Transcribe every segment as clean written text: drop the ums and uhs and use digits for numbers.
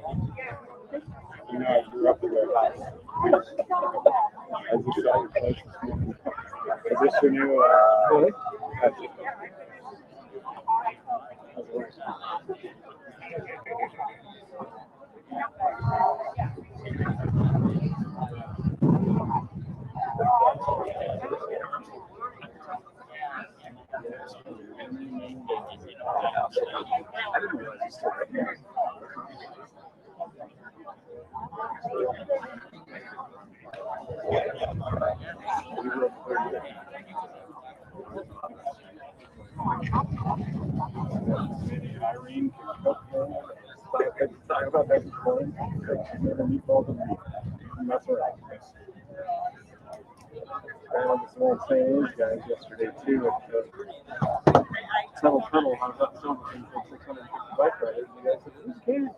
You know, I grew up in their house. I just saw your place this morning. Is this your new, really? That's it. I didn't realize you still had there. Irene can cook more. Talk about that before. Meatballs and mess around. I had some old St. Anne's guys yesterday too at Tunnel Tunnel. I was up selling things for 650 bike riders. The guy said, "Who's kidding?"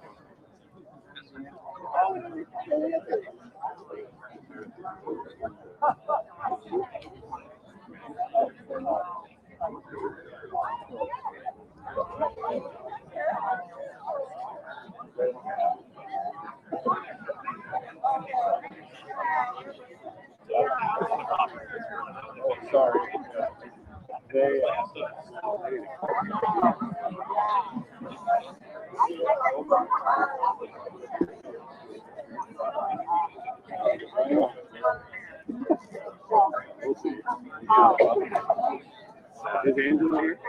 Oh, sorry. They, we'll see. Is Angela here?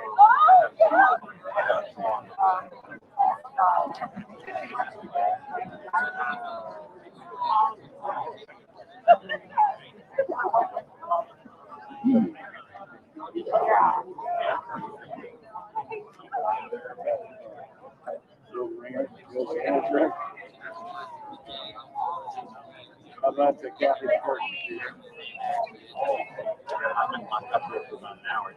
How about the Kathy Curtin? I'm up here for about an hour.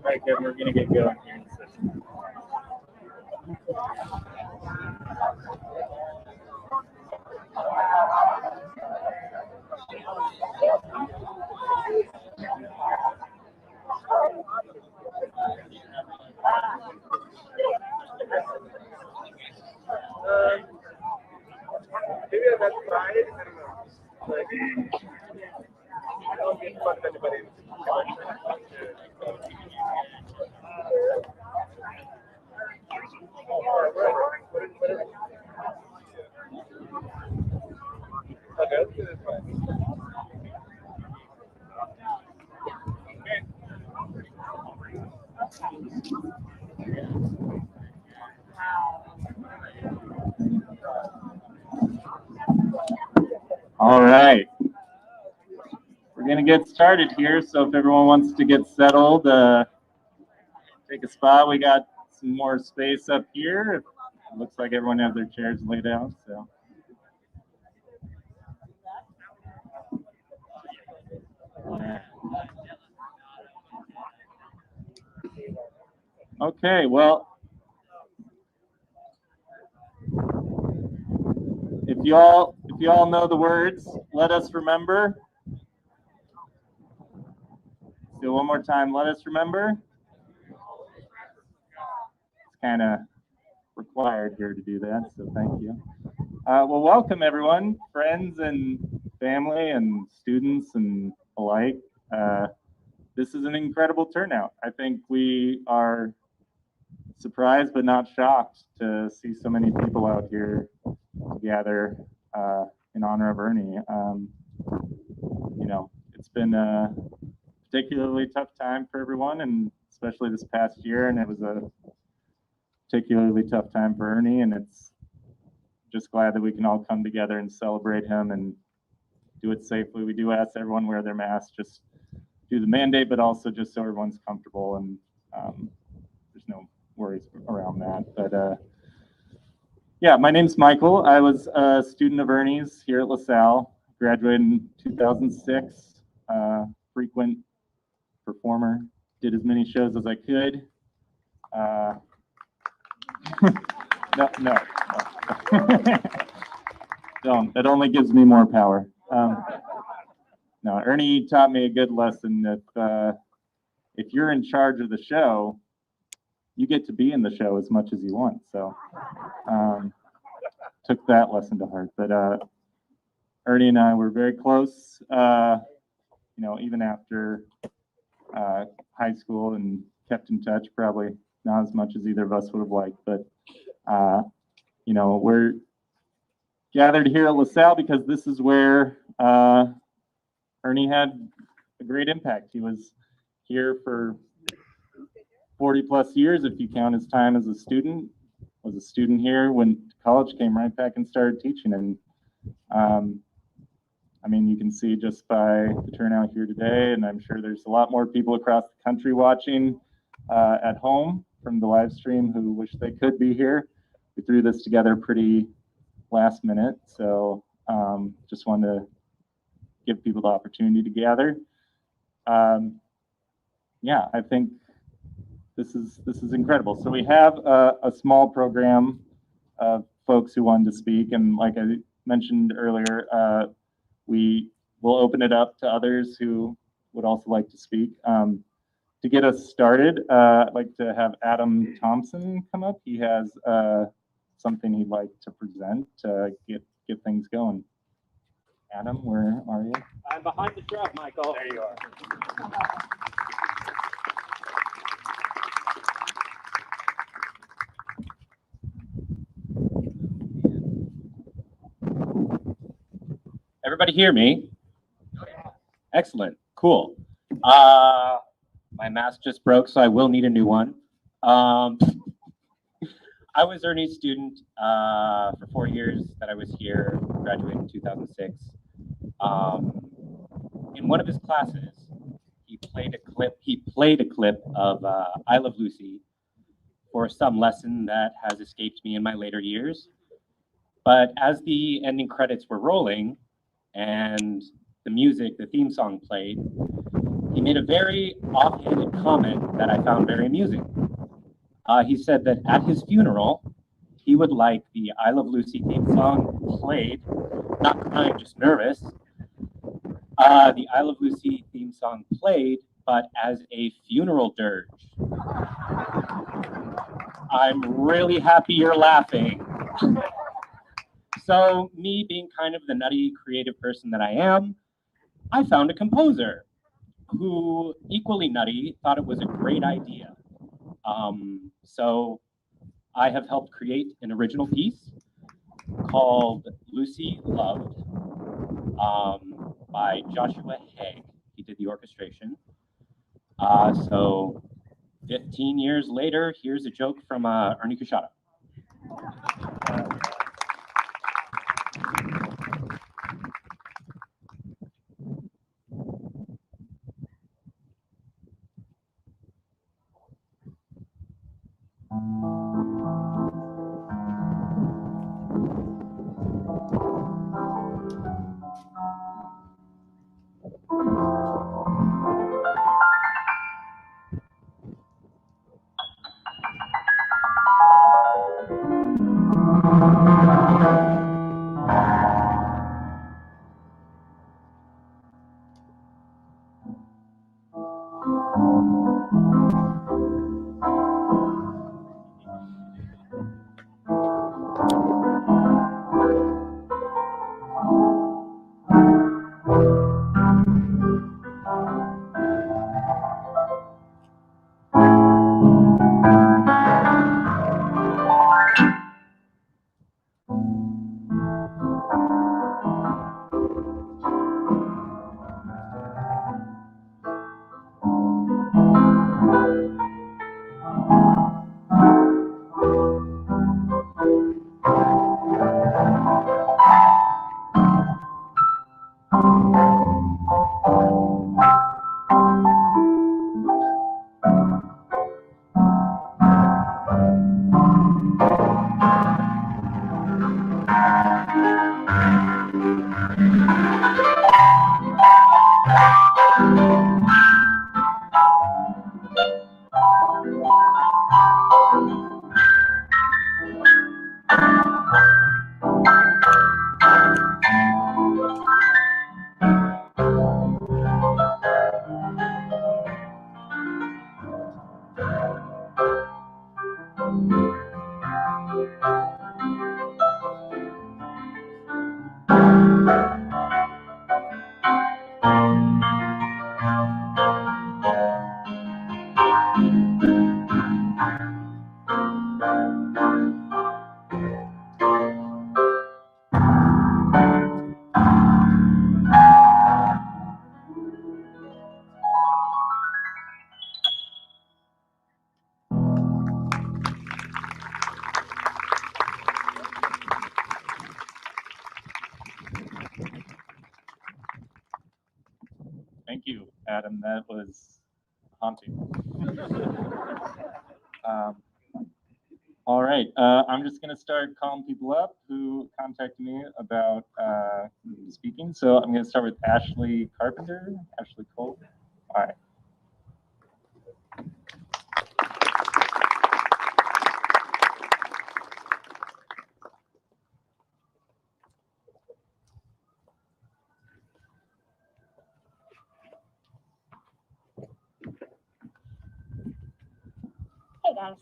Right, Kevin, we're going to get going here in a second. All right, we're going to get started here. So if everyone wants to get settled, take a spot. We got some more space up here. It looks like everyone has their chairs laid out. So. Okay, well, if you all know the words, let us remember. Do one more time. Let us remember. It's kind of required here to do that, so thank you. Well, welcome everyone, friends and family and students and alike. This is an incredible turnout. I think we are surprised but not shocked to see so many people out here gather in honor of Ernie. You know, it's been a particularly tough time for everyone, and especially this past year, and it was a particularly tough time for Ernie, and it's just glad that we can all come together and celebrate him and do it safely. We do ask everyone wear their masks, just do the mandate, but also just so everyone's comfortable, and there's no worries around that. But yeah, my name's Michael. I was a student of Ernie's here at Lasalle, graduated in 2006, frequent performer, did as many shows as I could. No. Don't. It only gives me more power. No, Ernie taught me a good lesson that if you're in charge of the show, you get to be in the show as much as you want. So took that lesson to heart. But Ernie and I were very close, you know, even after high school, and kept in touch, probably not as much as either of us would have liked. But, you know, we're gathered here at Lasalle because this is where Ernie had a great impact. He was here for 40 plus years, if you count his time as a student. Was a student here when college came right back and started teaching. And I mean, you can see just by the turnout here today, and I'm sure there's a lot more people across the country watching at home from the live stream who wish they could be here. We threw this together pretty last minute, so just wanted to give people the opportunity to gather. Yeah, I think this is incredible. So we have a small program of folks who wanted to speak, and like I mentioned earlier, we will open it up to others who would also like to speak. To get us started, I'd like to have Adam Thompson come up. He has something he'd like to present to get things going. Adam, where are you? I'm behind the truck, Michael. There you are. Everybody hear me? Excellent. Cool. My mask just broke, so I will need a new one. I was Ernie's student for 4 years that I was here, graduated in 2006. In one of his classes, he played a clip of I Love Lucy for some lesson that has escaped me in my later years. But as the ending credits were rolling and the music, the theme song played, he made a very offhanded comment that I found very amusing. He said that at his funeral, he would like the I Love Lucy theme song played, not crying, just nervous. The I Love Lucy theme song played, but as a funeral dirge. I'm really happy you're laughing. So me being kind of the nutty, creative person that I am, I found a composer who, equally nutty, thought it was a great idea. So I have helped create an original piece called Lucy Loved by Joshua Haig. He did the orchestration. So 15 years later, here's a joke from Ernie Kushada. Thank you, Adam. That was haunting. All right, I'm just going to start calling people up who contacted me about speaking. So I'm going to start with Ashley Carpenter, Ashley Cole. All right. Hey guys.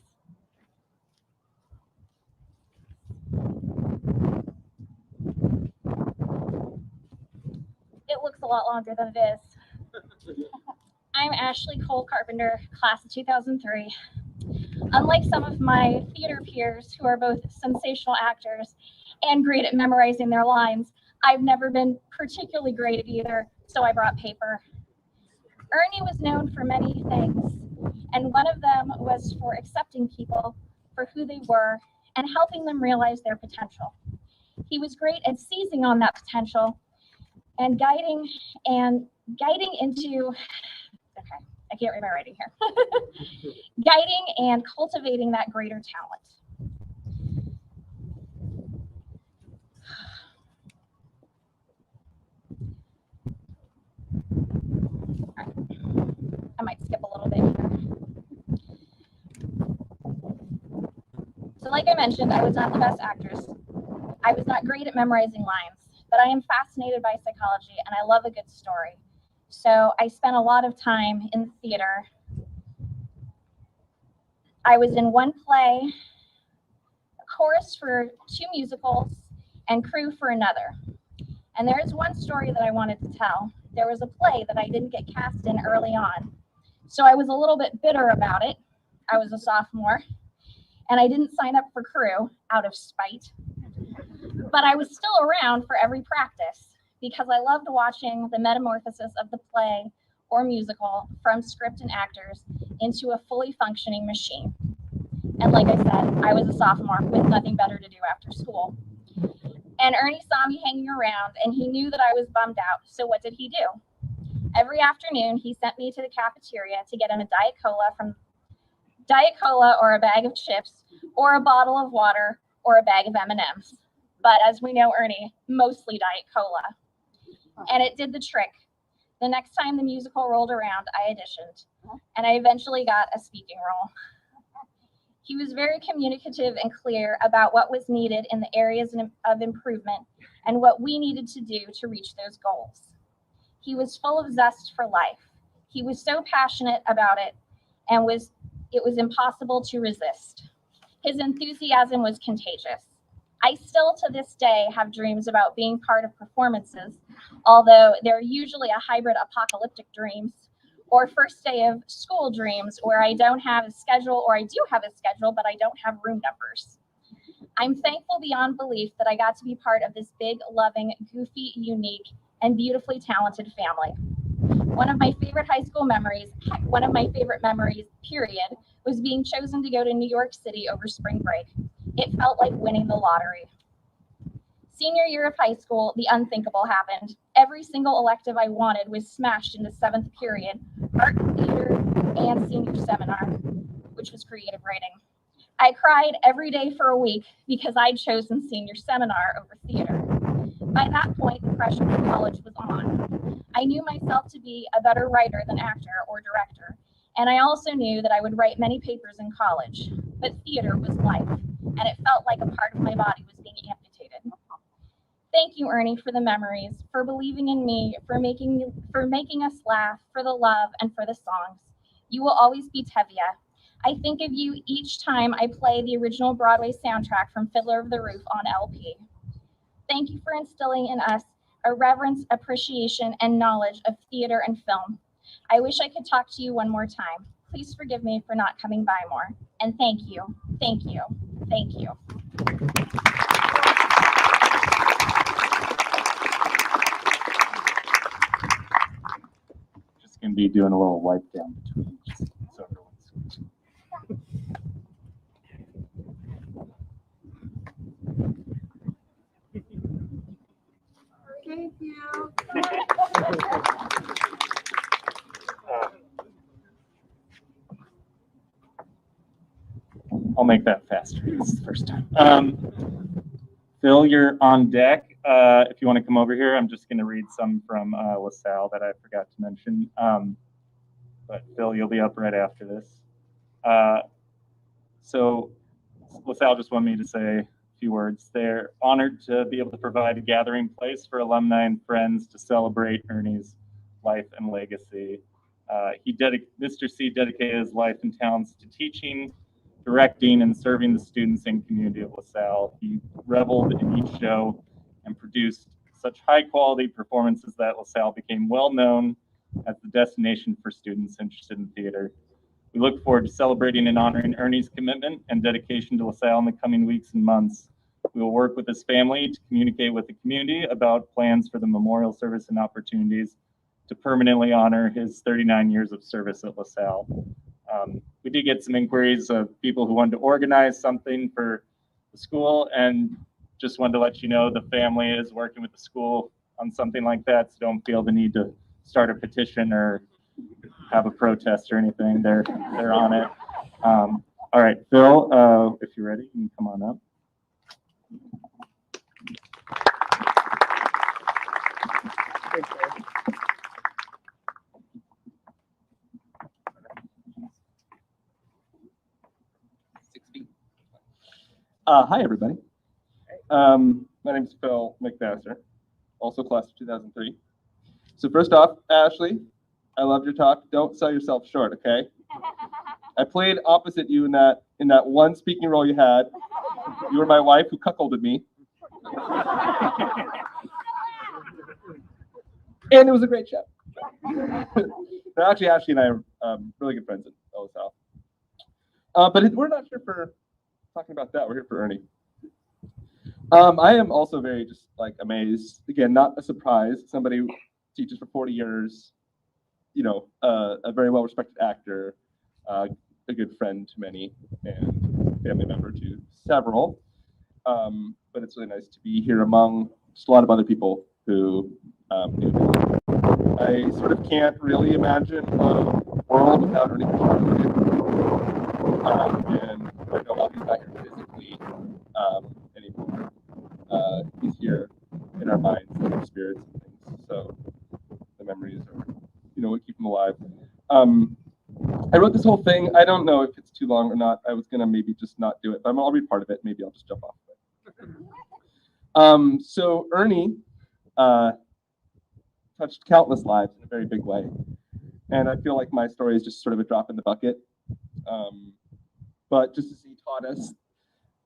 It looks a lot longer than it is. I'm Ashley Cole Carpenter, class of 2003. Unlike some of my theater peers who are both sensational actors and great at memorizing their lines, I've never been particularly great at either, so I brought paper. Ernie was known for many things, and one of them was for accepting people for who they were and helping them realize their potential. He was great at seizing on that potential and guiding into, okay, I can't read my writing here. Guiding and cultivating that greater talent. I might skip a little bit here. So like I mentioned, I was not the best actress. I was not great at memorizing lines, but I am fascinated by psychology and I love a good story. So I spent a lot of time in theater. I was in one play, a chorus for 2 musicals, and crew for another. And there is one story that I wanted to tell. There was a play that I didn't get cast in early on, so I was a little bit bitter about it. I was a sophomore, and I didn't sign up for crew out of spite. But I was still around for every practice because I loved watching the metamorphosis of the play or musical from script and actors into a fully functioning machine. And like I said, I was a sophomore with nothing better to do after school. And Ernie saw me hanging around and he knew that I was bummed out. So what did he do? Every afternoon, he sent me to the cafeteria to get him a Diet Cola or a bag of chips or a bottle of water or a bag of M&Ms. But as we know, Ernie, mostly Diet Cola. And it did the trick. The next time the musical rolled around, I auditioned, and I eventually got a speaking role. He was very communicative and clear about what was needed in the areas of improvement and what we needed to do to reach those goals. He was full of zest for life. He was so passionate about it, and it was impossible to resist. His enthusiasm was contagious. I still to this day have dreams about being part of performances, although they're usually a hybrid apocalyptic dreams or first day of school dreams where I don't have a schedule, or I do have a schedule, but I don't have room numbers. I'm thankful beyond belief that I got to be part of this big, loving, goofy, unique, and beautifully talented family. One of my favorite memories, period, was being chosen to go to New York City over spring break. It felt like winning the lottery. Senior year of high school, the unthinkable happened. Every single elective I wanted was smashed into 7th period, art, theater, and senior seminar, which was creative writing. I cried every day for a week because I'd chosen senior seminar over theater. By that point, the pressure of college was on. I knew myself to be a better writer than actor or director, and I also knew that I would write many papers in college. But theater was life, and it felt like a part of my body was being amputated. Thank you, Ernie, for the memories, for believing in me, for making us laugh, for the love, and for the songs. You will always be Tevye. I think of you each time I play the original Broadway soundtrack from Fiddler of the Roof on LP. Thank you for instilling in us a reverence, appreciation, and knowledge of theater and film. I wish I could talk to you one more time. Please forgive me for not coming by more. And thank you, thank you, thank you. Just gonna be doing a little wipe down between so everyone's. Thank you. I'll make that faster. This is the first time. Phil, you're on deck. If you want to come over here, I'm just going to read some from Lasalle that I forgot to mention. But Phil, you'll be up right after this. So Lasalle just wanted me to say a few words. They're honored to be able to provide a gathering place for alumni and friends to celebrate Ernie's life and legacy. Mr. C dedicated his life and talents to teaching, directing, and serving the students and community of Lasalle. He reveled in each show and produced such high-quality performances that Lasalle became well-known as the destination for students interested in theater. We look forward to celebrating and honoring Ernie's commitment and dedication to Lasalle in the coming weeks and months. We will work with his family to communicate with the community about plans for the memorial service and opportunities to permanently honor his 39 years of service at Lasalle. We did get some inquiries of people who wanted to organize something for the school, and just wanted to let you know the family is working with the school on something like that, so don't feel the need to start a petition or have a protest or anything. They're on it. All right, Phil, if you're ready, you can come on up. Hi, everybody. My name is Phil McMaster, also class of 2003. So first off, Ashley, I loved your talk. Don't sell yourself short, okay? I played opposite you in that one speaking role you had. You were my wife who cuckolded me. And it was a great show. Actually, Ashley and I are really good friends at Lasalle. But we're not here for talking about that. We're here for Ernie. I am also very just like amazed. Again, not a surprise. Somebody who teaches for 40 years, you know, a very well-respected actor, a good friend to many, and family member to several. But it's really nice to be here among just a lot of other people who do this. I sort of can't really imagine a world without Ernie. And I know while he's not here physically anymore, he's here in our minds and our spirits and things. So the memories are, you know, what keep him alive. I wrote this whole thing. I don't know if it's too long or not. I was gonna maybe just not do it, but I'll read part of it. Maybe I'll just jump off of it. So Ernie touched countless lives in a very big way, and I feel like my story is just sort of a drop in the bucket. But just as he taught us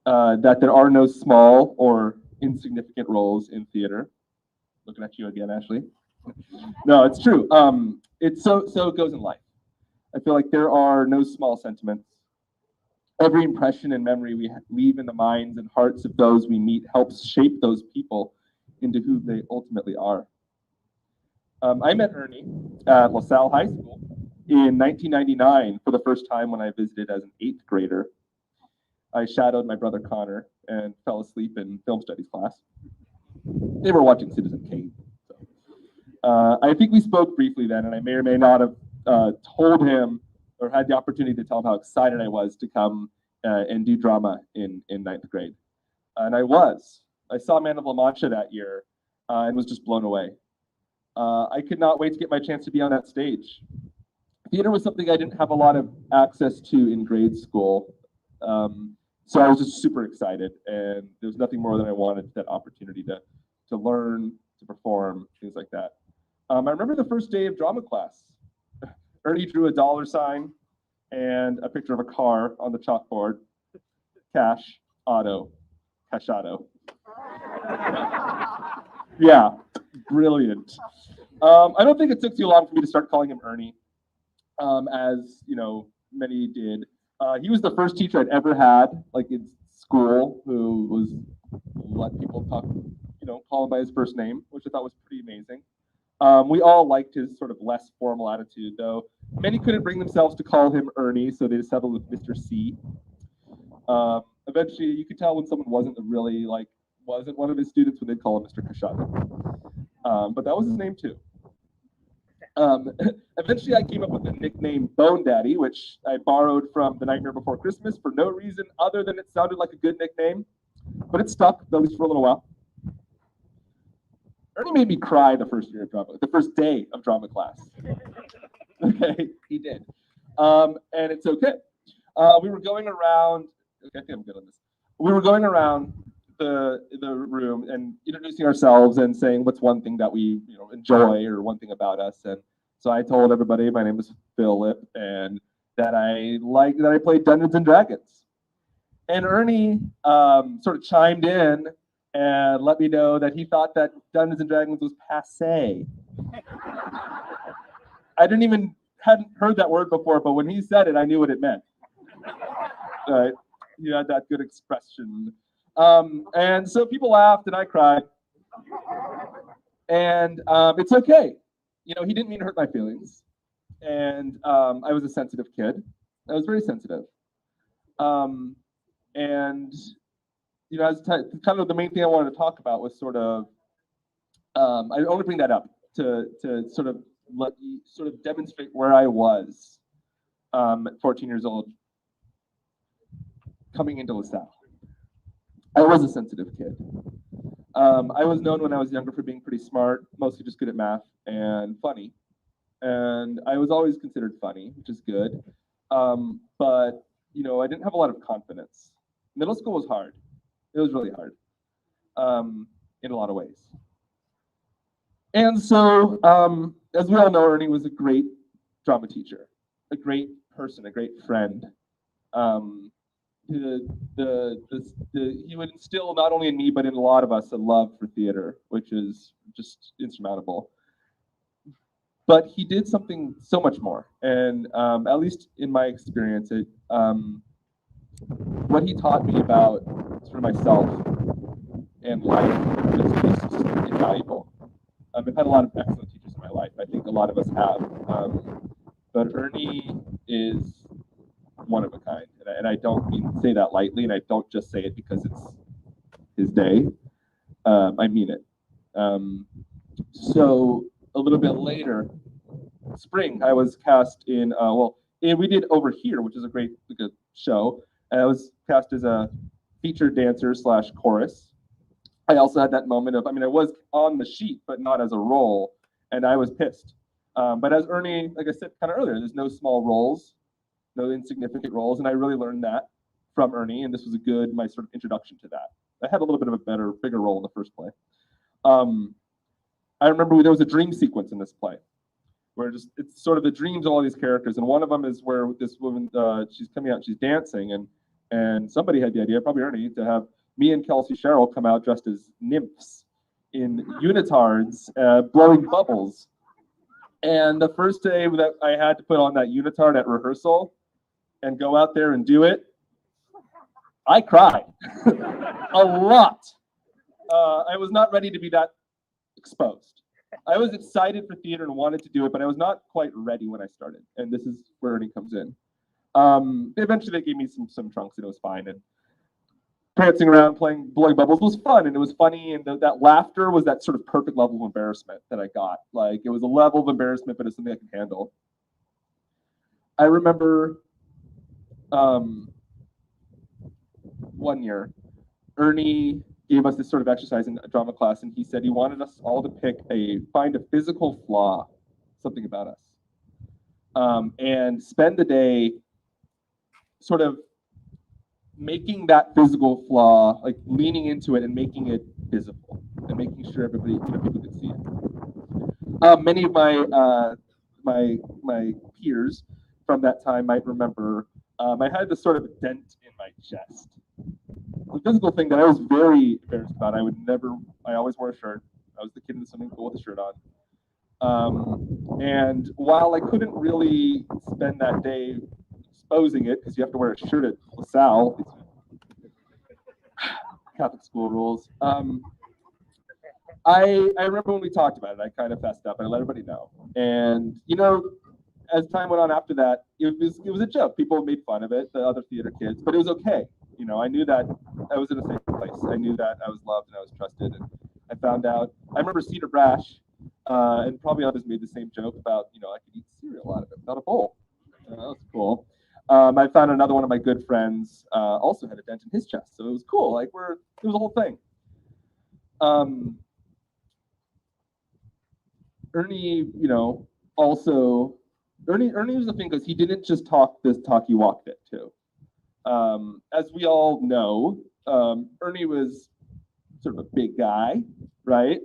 that there are no small or insignificant roles in theater. Looking at you again, Ashley. No, it's true. It's so it goes in life. I feel like there are no small sentiments. Every impression and memory we leave in the minds and hearts of those we meet helps shape those people into who they ultimately are. I met Ernie at Lasalle High School in 1999 for the first time when I visited as an 8th grader. I shadowed my brother Connor and fell asleep in film studies class. They were watching Citizen Kane. So. I think we spoke briefly then, and I may or may not have told him or had the opportunity to tell him how excited I was to come and do drama in 9th grade. And I was. I saw Man of La Mancha that year and was just blown away. I could not wait to get my chance to be on that stage. Theater was something I didn't have a lot of access to in grade school. So I was just super excited, and there was nothing more than I wanted that opportunity to learn, to perform, things like that. I remember the first day of drama class. Ernie drew a $sign and a picture of a car on the chalkboard. Cash, auto, cashado. Yeah, brilliant. I don't think it took too long for me to start calling him Ernie, as you know, many did. He was the first teacher I'd ever had, like in school, who was let people talk, you know, call him by his first name, which I thought was pretty amazing. We all liked his sort of less formal attitude, though. Many couldn't bring themselves to call him Ernie, so they settled with Mr. C. Eventually, you could tell when someone wasn't one of his students when they'd call him Mr. Kashada. But that was his name too. Eventually, I came up with the nickname Bone Daddy, which I borrowed from The Nightmare Before Christmas for no reason other than it sounded like a good nickname. But it stuck, at least for a little while. Ernie made me cry the first day of drama class. Okay, he did. And it's okay. We were going around, okay, I think I'm good on this. We were going around the room and introducing ourselves and saying what's one thing that we enjoy or one thing about us. And so I told everybody my name is Philip and that I played Dungeons and Dragons. And Ernie sort of chimed in and let me know that he thought that Dungeons and Dragons was passé. I hadn't heard that word before, but when he said it, I knew what it meant. Right? You had that good expression. And so people laughed and I cried. And it's okay. He didn't mean to hurt my feelings. And I was a sensitive kid. I was very sensitive. And as kind of the main thing I wanted to talk about was sort of, I only bring that up to sort of demonstrate where I was at 14 years old, coming into LaSalle. I was a sensitive kid. I was known when I was younger for being pretty smart, mostly just good at math and funny. And I was always considered funny, which is good. But I didn't have a lot of confidence. Middle school was hard. It was really hard in a lot of ways. And so, as we all know, Ernie was a great drama teacher, a great person, a great friend. he would instill not only in me but in a lot of us a love for theater, which is just insurmountable. But he did something so much more, and at least in my experience, what he taught me about sort of myself and life was just invaluable. I've had a lot of excellent teachers in my life. I think a lot of us have, but Ernie is one of a kind, and I don't say that lightly, and I don't just say it because it's his day. I mean it. So a little bit later, spring, I was cast in we did Over Here, which is a great show, and I was cast as a featured dancer / chorus. I also had that moment of, I was on the sheet, but not as a role, and I was pissed. But as Ernie, like I said kind of earlier, there's no small roles, no insignificant roles, and I really learned that from Ernie, and this was my sort of introduction to that. I had a little bit of a bigger role in the first play. I remember there was a dream sequence in this play, where it's sort of the dreams of all these characters, and one of them is where this woman, she's coming out, she's dancing, and somebody had the idea, probably Ernie, to have me and Kelsey Sherrill come out dressed as nymphs in unitards, blowing bubbles. And the first day that I had to put on that unitard at rehearsal and go out there and do it, I cried a lot. I was not ready to be that exposed. I was excited for theater and wanted to do it, but I was not quite ready when I started. And this is where Ernie comes in. Eventually they gave me some trunks and it was fine. And prancing around, blowing bubbles was fun, and it was funny, and that laughter was that sort of perfect level of embarrassment that I got. Like, it was a level of embarrassment, but it's something I could handle. I remember one year, Ernie gave us this sort of exercise in a drama class, and he said he wanted us all to find a physical flaw, something about us, and spend the day sort of making that physical flaw, like leaning into it and making it visible and making sure everybody, people could see it. Many of my peers from that time might remember I had this sort of dent in my chest. The physical thing that I was very embarrassed about. I always wore a shirt. I was the kid in the swimming pool with a shirt on. And while I couldn't really spend that day exposing it, because you have to wear a shirt at Lasalle, Catholic school rules. I remember when we talked about it, I kind of fessed up and I let everybody know. And as time went on after that, it was a joke. People made fun of it, the other theater kids, but it was okay. I knew that I was in a safe place. I knew that I was loved and I was trusted. And I found out. I remember Cedar Brash, and probably others made the same joke about I could eat cereal out of it, not a bowl. That was cool. I found another one of my good friends also had a dent in his chest, so it was cool. It was a whole thing. Ernie, also Ernie was the thing because he didn't just talk this talk; he walked it too. As we all know, Ernie was sort of a big guy, right?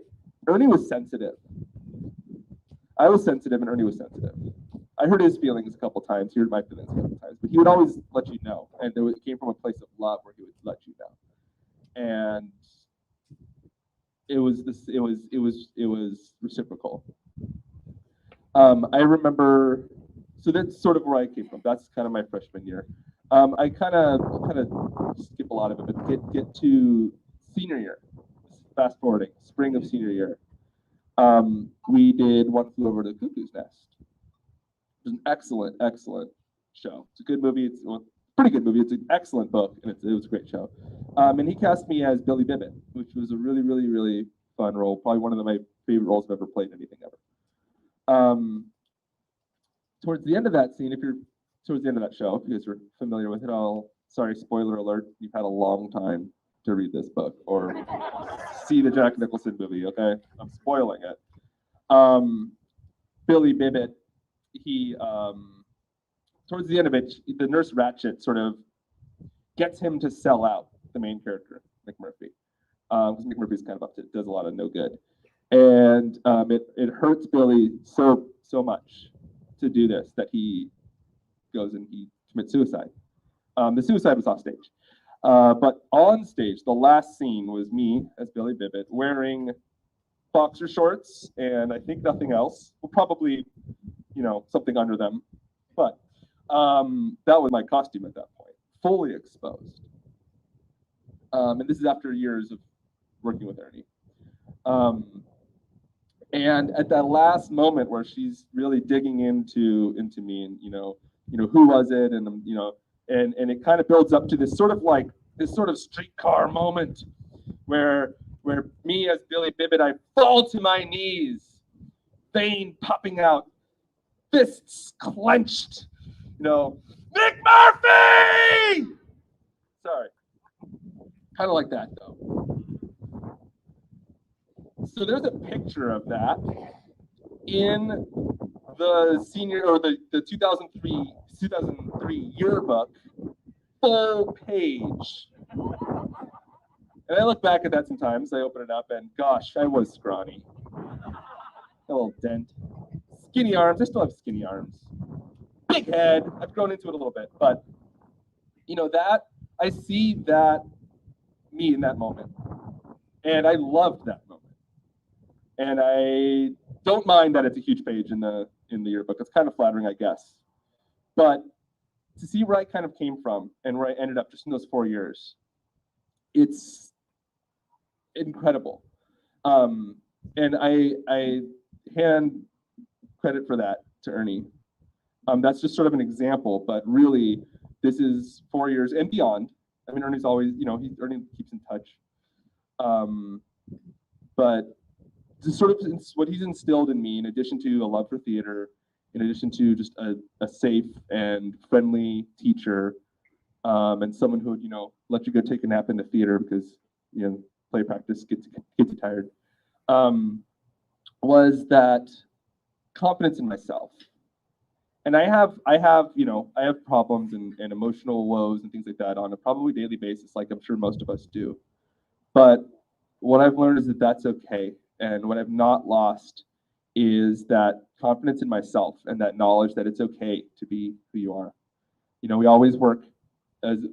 Ernie was sensitive. I was sensitive, and Ernie was sensitive. I heard his feelings a couple times. He heard my feelings a couple times, but he would always let you know, and it came from a place of love where he would let you know. And it was reciprocal. I remember. So that's sort of where I came from. That's kind of my freshman year. I kind of skip a lot of it, but get to senior year. Fast forwarding, spring of senior year. We did One Flew Over the Cuckoo's Nest. It was an excellent show. It's a good movie. It's a pretty good movie. It's an excellent book, and it was a great show. And he cast me as Billy Bibbit, which was a really, really, really fun role. Probably one of my favorite roles I've ever played in anything ever. Towards the end of that scene, towards the end of that show, if you guys are familiar with it, sorry, spoiler alert, you've had a long time to read this book or see the Jack Nicholson movie, okay? I'm spoiling it. Billy Bibbit, he, towards the end of it, the nurse Ratchet sort of gets him to sell out the main character, McMurphy. Because McMurphy's kind of does a lot of no good. And it hurts Billy so much to do this that he goes and he commits suicide. The suicide was off stage. But on stage, the last scene was me as Billy Bibbit wearing boxer shorts and I think nothing else. Well, probably, something under them. But that was my costume at that point, fully exposed. And this is after years of working with Ernie. And at that last moment where she's really digging into me and who was it, and and it kind of builds up to this sort of streetcar moment where me as Billy Bibbit, I fall to my knees, vein popping out, fists clenched, Nick Murphy! Sorry. Kind of like that though. So there's a picture of that in the senior or the 2003 yearbook, full page. And I look back at that sometimes, I open it up and gosh, I was scrawny. A little dent. Skinny arms, I still have skinny arms. Big head, I've grown into it a little bit, but that, I see that me in that moment. And I loved that moment. And I don't mind that it's a huge page in the yearbook. It's kind of flattering, I guess. But to see where I kind of came from and where I ended up just in those 4 years, it's incredible. And I hand credit for that to Ernie. That's just sort of an example, but really, this is 4 years and beyond. I mean, Ernie's always, Ernie keeps in touch. But just sort of what he's instilled in me, in addition to a love for theater, in addition to just a safe and friendly teacher, and someone who would, let you go take a nap in the theater because, play practice gets you tired, was that confidence in myself. And I have problems and emotional woes and things like that on a probably daily basis, like I'm sure most of us do. But what I've learned is that that's okay. And what I've not lost is that confidence in myself and that knowledge that it's okay to be who you are. We always work as,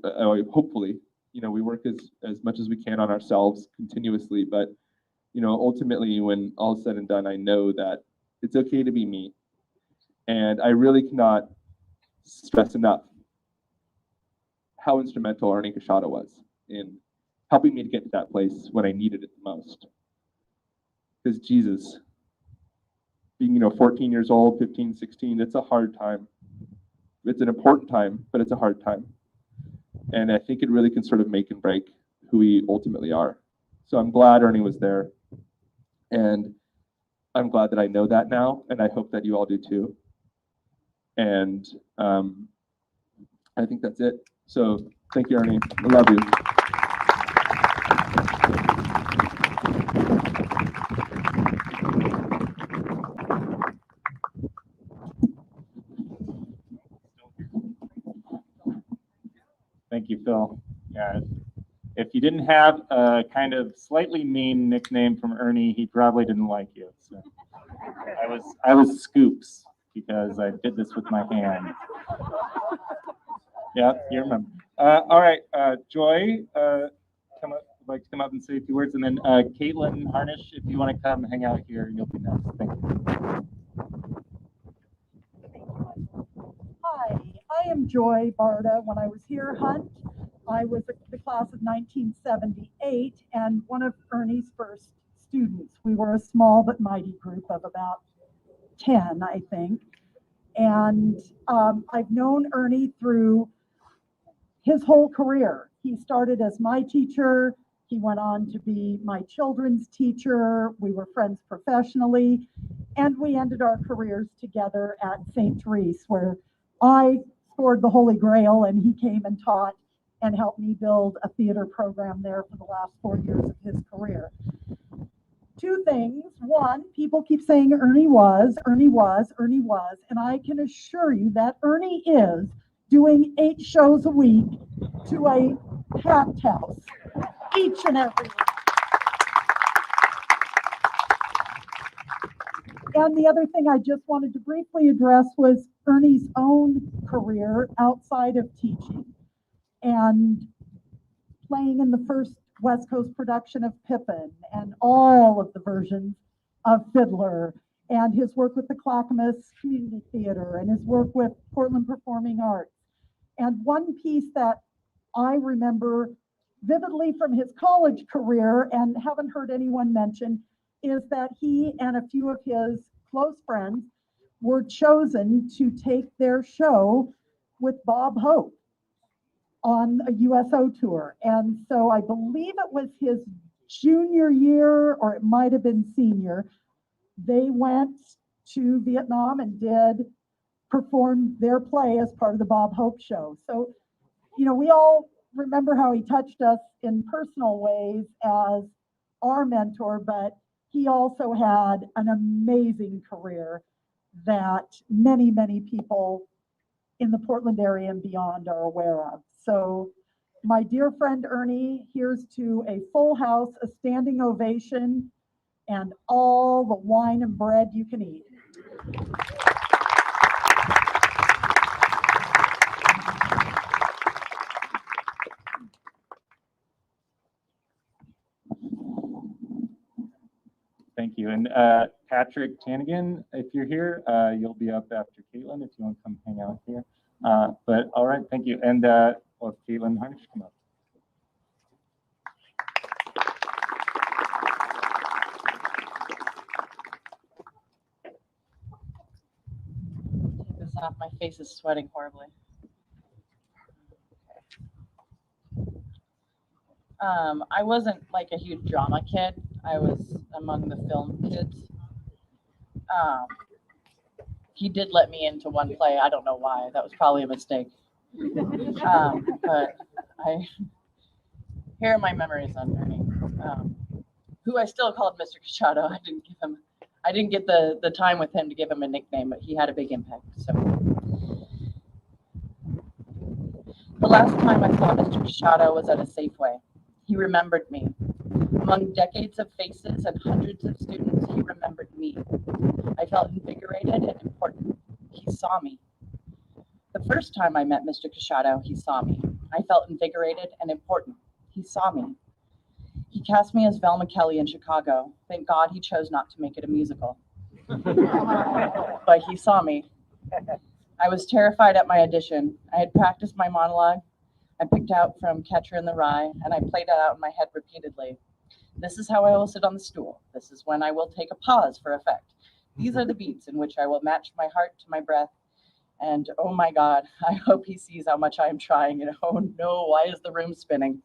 hopefully, we work as much as we can on ourselves continuously. But, ultimately, when all is said and done, I know that it's okay to be me. And I really cannot stress enough how instrumental Ernie Kashada was in helping me to get to that place when I needed it the most. Because Jesus, being 14 years old, 15, 16, it's a hard time. It's an important time, but it's a hard time. And I think it really can sort of make and break who we ultimately are. So I'm glad Ernie was there. And I'm glad that I know that now, and I hope that you all do too. And I think that's it. So thank you, Ernie. I love you. Thank you, Phil. Yeah, if you didn't have a kind of slightly mean nickname from Ernie, he probably didn't like you. So I was Scoops because I did this with my hand. Yeah, you remember. All right, Joy, like to come up and say a few words, and then Caitlin Harnish, if you want to come hang out here, you'll be next. Thank you. Hi, I am Joy Barda. When I was here, Hunt, I was the class of 1978 and one of Ernie's first students. We were a small but mighty group of about 10, I think. And I've known Ernie through his whole career. He started as my teacher. He went on to be my children's teacher. We were friends professionally. And we ended our careers together at St. Therese, where I scored the Holy Grail and he came and taught and helped me build a theater program there for the last 4 years of his career. Two things. One, people keep saying Ernie was, and I can assure you that Ernie is doing 8 shows a week to a packed house, each and every week. And the other thing I just wanted to briefly address was Ernie's own career outside of teaching. And playing in the first West Coast production of Pippin and all of the versions of Fiddler, and his work with the Clackamas Community Theater and his work with Portland Performing Arts. And one piece that I remember vividly from his college career and haven't heard anyone mention is that he and a few of his close friends were chosen to take their show with Bob Hope on a USO tour. And so I believe it was his junior year, or it might have been senior, they went to Vietnam and did perform their play as part of the Bob Hope show. So, you know, we all remember how he touched us in personal ways as our mentor, but he also had an amazing career that many, many people in the Portland area and beyond are aware of. So my dear friend Ernie, here's to a full house, a standing ovation, and all the wine and bread you can eat. Thank you. And Patrick Tannigan, if you're here, you'll be up after Caitlin if you want to come hang out here. But all right, thank you. And well, Caitlin Harnish, come up. Take this off. My face is sweating horribly. I wasn't like a huge drama kid. I was among the film kids. He did let me into one play. I don't know why. That was probably a mistake. But here are my memories on Ernie, who I still called Mr. Cachado. I didn't get the time with him to give him a nickname, but he had a big impact. So the last time I saw Mr. Cachado was at a Safeway. He remembered me. Among decades of faces and hundreds of students, he remembered me. I felt invigorated and important. He saw me. The first time I met Mr. Cachado, he saw me. I felt invigorated and important. He saw me. He cast me as Velma Kelly in Chicago. Thank God he chose not to make it a musical. But he saw me. I was terrified at my audition. I had practiced my monologue. I picked out from Catcher in the Rye, and I played it out in my head repeatedly. This is how I will sit on the stool. This is when I will take a pause for effect. These are the beats in which I will match my heart to my breath. And oh my God, I hope he sees how much I am trying. And oh no, why is the room spinning?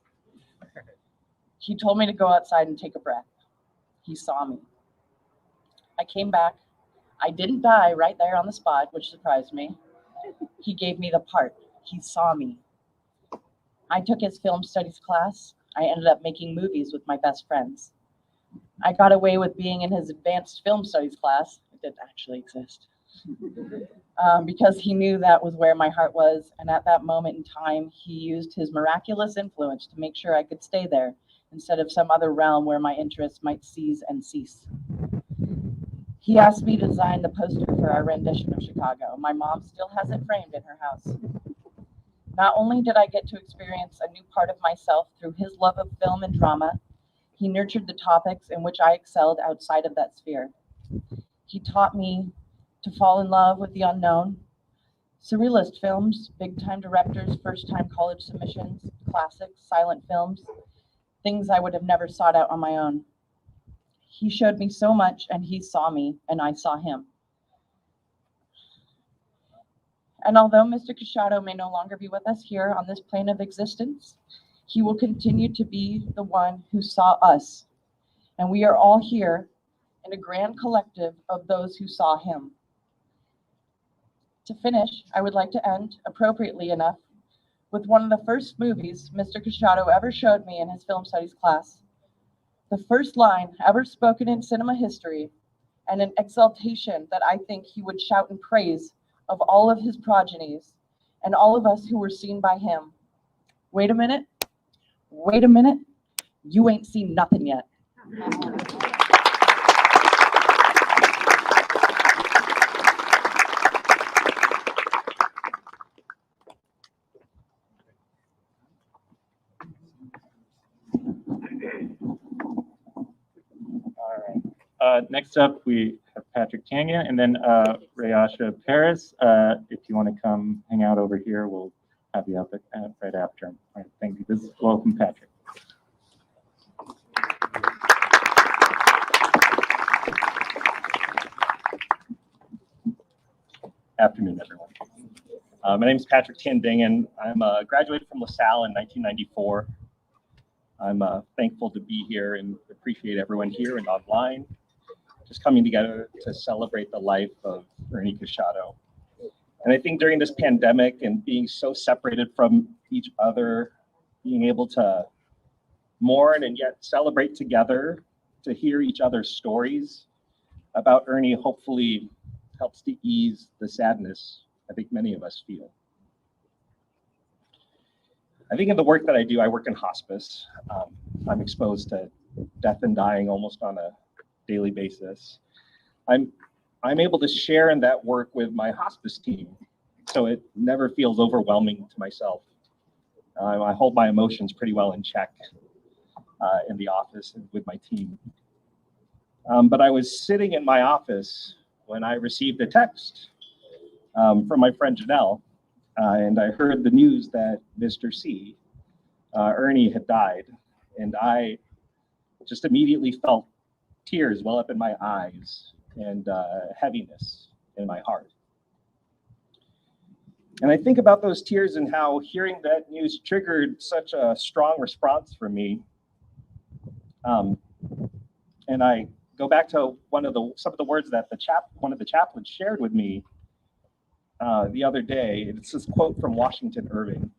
He told me to go outside and take a breath. He saw me. I came back. I didn't die right there on the spot, which surprised me. He gave me the part. He saw me. I took his film studies class. I ended up making movies with my best friends. I got away with being in his advanced film studies class. It didn't actually exist. Because he knew that was where my heart was. And at that moment in time, he used his miraculous influence to make sure I could stay there instead of some other realm where my interests might seize and cease. He asked me to design the poster for our rendition of Chicago. My mom still has it framed in her house. Not only did I get to experience a new part of myself through his love of film and drama, he nurtured the topics in which I excelled outside of that sphere. He taught me to fall in love with the unknown, surrealist films, big-time directors, first-time college submissions, classics, silent films, things I would have never sought out on my own. He showed me so much, and he saw me, and I saw him. And although Mr. Cachado may no longer be with us here on this plane of existence, he will continue to be the one who saw us. And we are all here in a grand collective of those who saw him. To finish, I would like to end, appropriately enough, with one of the first movies Mr. Cachado ever showed me in his film studies class. The first line ever spoken in cinema history, and an exaltation that I think he would shout in praise of all of his progenies and all of us who were seen by him. Wait a minute, you ain't seen nothing yet. Next up, we have Patrick Tanya, and then Rayasha Paris. If you want to come hang out over here, we'll have you up right after. All right, thank you. Welcome, Patrick. Afternoon, everyone. My name is Patrick Tandingen. I'm graduated from Lasalle in 1994. I'm thankful to be here and appreciate everyone here and online, just coming together to celebrate the life of Ernie Casciato. And I think during this pandemic and being so separated from each other, being able to mourn and yet celebrate together, to hear each other's stories about Ernie hopefully helps to ease the sadness I think many of us feel. I think in the work that I do, I work in hospice. I'm exposed to death and dying almost on a daily basis. I'm able to share in that work with my hospice team, so it never feels overwhelming to myself. I hold my emotions pretty well in check in the office and with my team. But I was sitting in my office when I received a text from my friend Janelle, and I heard the news that Mr. C, Ernie, had died, and I just immediately felt tears well up in my eyes and heaviness in my heart. And I think about those tears and how hearing that news triggered such a strong response for me. And I go back to some of the words that one of the chaplains shared with me the other day. It's this quote from Washington Irving.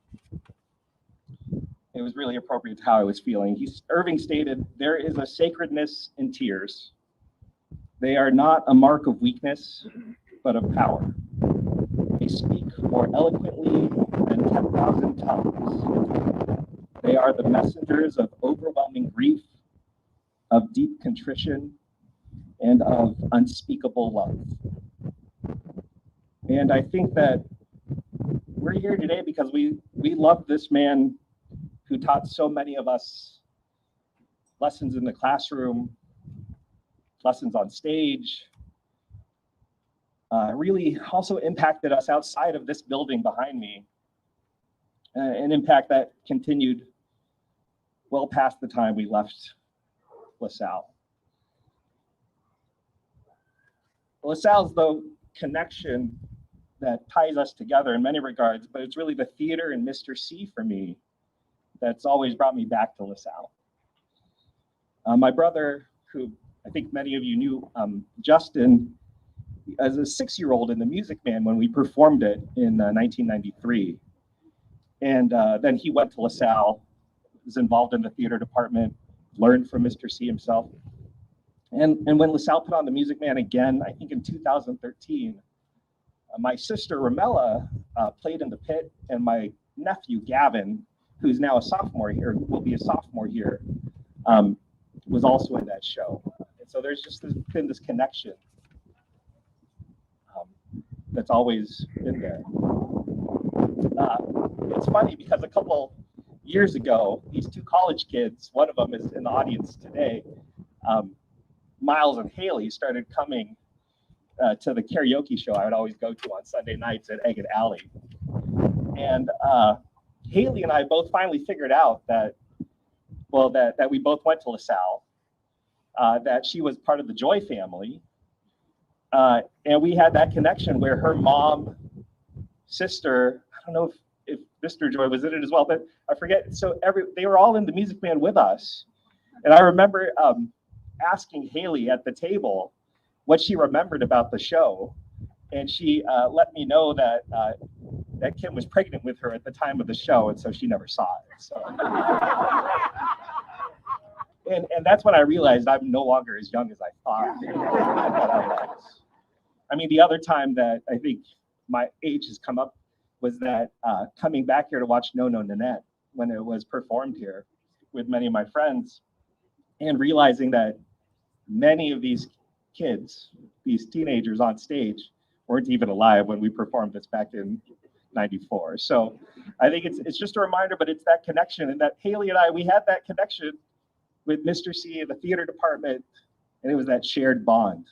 It was really appropriate to how I was feeling. Irving stated, "There is a sacredness in tears. They are not a mark of weakness, but of power. They speak more eloquently than 10,000 tongues. They are the messengers of overwhelming grief, of deep contrition, and of unspeakable love." And I think that we're here today because we love this man who taught so many of us lessons in the classroom, lessons on stage, really also impacted us outside of this building behind me, an impact that continued well past the time we left Lasalle. Lasalle is the connection that ties us together in many regards, but it's really the theater and Mr. C for me that's always brought me back to Lasalle. My brother, who I think many of you knew, Justin, as a 6-year-old in The Music Man when we performed it in 1993. And then he went to Lasalle, was involved in the theater department, learned from Mr. C himself. And when Lasalle put on The Music Man again, I think in 2013, my sister Ramella played in the pit, and my nephew Gavin, who's now a sophomore here, will be a sophomore here, was also in that show. And so there's just been this connection that's always been there. It's funny because a couple years ago, these two college kids, one of them is in the audience today, Miles and Haley, started coming to the karaoke show I would always go to on Sunday nights at Egg and Alley. And Haley and I both finally figured out that we both went to LaSalle, that she was part of the Joy family. And we had that connection where her mom, sister, I don't know if Mr. Joy was in it as well, but I forget. So they were all in The Music Man with us. And I remember asking Haley at the table what she remembered about the show. And she let me know that Kim was pregnant with her at the time of the show, and so she never saw it. So. And that's when I realized I'm no longer as young as I thought I was. I mean, the other time that I think my age has come up was that coming back here to watch No No Nanette when it was performed here with many of my friends, and realizing that many of these kids, these teenagers on stage, weren't even alive when we performed this back in '94. So I think it's just a reminder, but it's that connection, and that Haley and I, we had that connection with Mr. C, the theater department, and it was that shared bond.